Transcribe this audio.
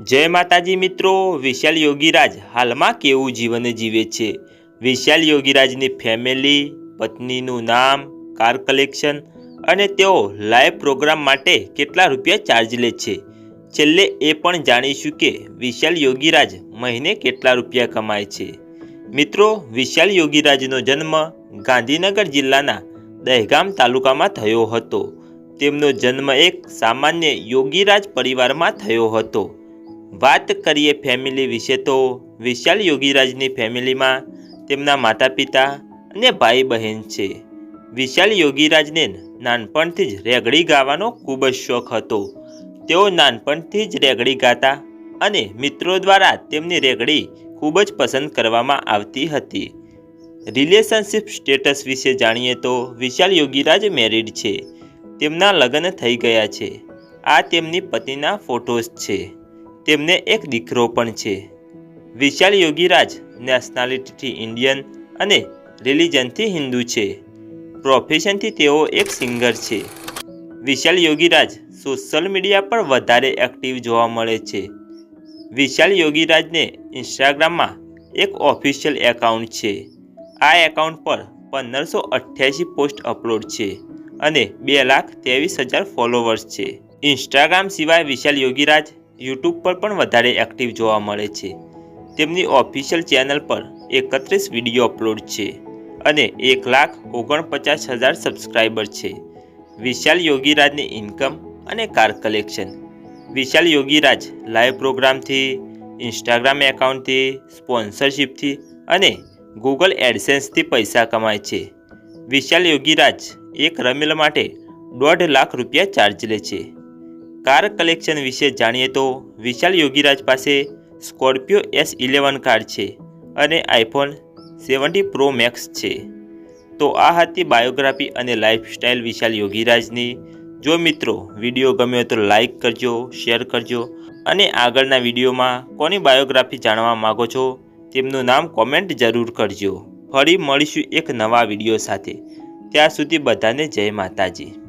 જય માતાજી મિત્રો, વિશાલ યોગીરાજ હાલમાં કેવું જીવન જીવે છે? વિશાલ યોગીરાજની ફેમિલી, પત્નીનું નામ, કાર કલેક્શન અને તેઓ લાઈવ પ્રોગ્રામ માટે કેટલા રૂપિયા ચાર્જ લે છે? છેલ્લે એ પણ જાણીશું કે વિશાલ યોગીરાજ મહિને કેટલા રૂપિયા કમાય છે. મિત્રો, વિશાલ યોગીરાજનો જન્મ ગાંધીનગર જિલ્લાના દહેગામ તાલુકામાં થયો હતો. તેમનો જન્મ એક સામાન્ય યોગીરાજ પરિવારમાં થયો હતો. વાત કરીએ ફેમિલી વિશે તો વિશાલ યોગીરાજની ફેમિલીમાં તેમના માતા પિતા અને ભાઈ બહેન છે. વિશાલ યોગીરાજને નાનપણથી જ રેગડી ગાવાનો ખૂબ જ શોખ હતો. તેઓ નાનપણથી જ રેગડી ગાતા અને મિત્રો દ્વારા તેમની રેગડી ખૂબ જ પસંદ કરવામાં આવતી હતી. રિલેશનશિપ સ્ટેટસ વિશે જાણીએ તો વિશાલ યોગીરાજ મેરિડ છે. તેમના લગ્ન થઈ ગયા છે. આ તેમની પત્નીના ફોટોસ છે. તેમને એક દીકરો પણ છે. વિશાલ યોગીરાજ નેશનાલિટીથી ઇન્ડિયન અને રિલિજનથી હિન્દુ છે. પ્રોફેશનથી તેઓ એક સિંગર છે. વિશાલ યોગીરાજ સોશિયલ મીડિયા પર વધારે એક્ટિવ જોવા મળે છે. વિશાલ યોગીરાજને ઇન્સ્ટાગ્રામમાં એક ઓફિશિયલ એકાઉન્ટ છે. આ એકાઉન્ટ પર 1588 પોસ્ટ અપલોડ છે અને 2,23,000 ફોલોવર્સ છે. ઇન્સ્ટાગ્રામ સિવાય વિશાલ યોગીરાજ યુટ્યુબ પર પણ વધારે એક્ટિવ જોવા મળે છે. તેમની ઓફિશિયલ ચેનલ પર 31 વિડીયો અપલોડ છે અને 1,49,000 સબસ્ક્રાઈબર છે. વિશાલ યોગીરાજની ઇન્કમ અને કાર કલેક્શન. વિશાલ યોગીરાજ લાઈવ પ્રોગ્રામથી, ઇન્સ્ટાગ્રામ એકાઉન્ટથી, સ્પોન્સરશિપથી અને ગૂગલ એડસેન્સથી પૈસા કમાય છે. વિશાલ યોગીરાજ એક રમીલ માટે 1.5 લાખ રૂપિયા ચાર્જ લે છે. કાર કલેક્શન વિશે જાણીએ તો વિશાલ યોગીરાજ પાસે સ્કોર્પિયો S11 કાર છે અને આઈફોન 70 પ્રો મેક્સ છે. તો આ હતી બાયોગ્રાફી અને લાઈફસ્ટાઈલ વિશાલ યોગીરાજની. જો મિત્રો વિડીયો ગમ્યો તો લાઈક કરજો, શેર કરજો અને આગળના વિડીયોમાં કોની બાયોગ્રાફી જાણવા માગો છો તેમનું નામ કોમેન્ટ જરૂર કરજો. ફરી મળીશું એક નવા વિડીયો સાથે. ત્યાં સુધી બધાને જય માતાજી.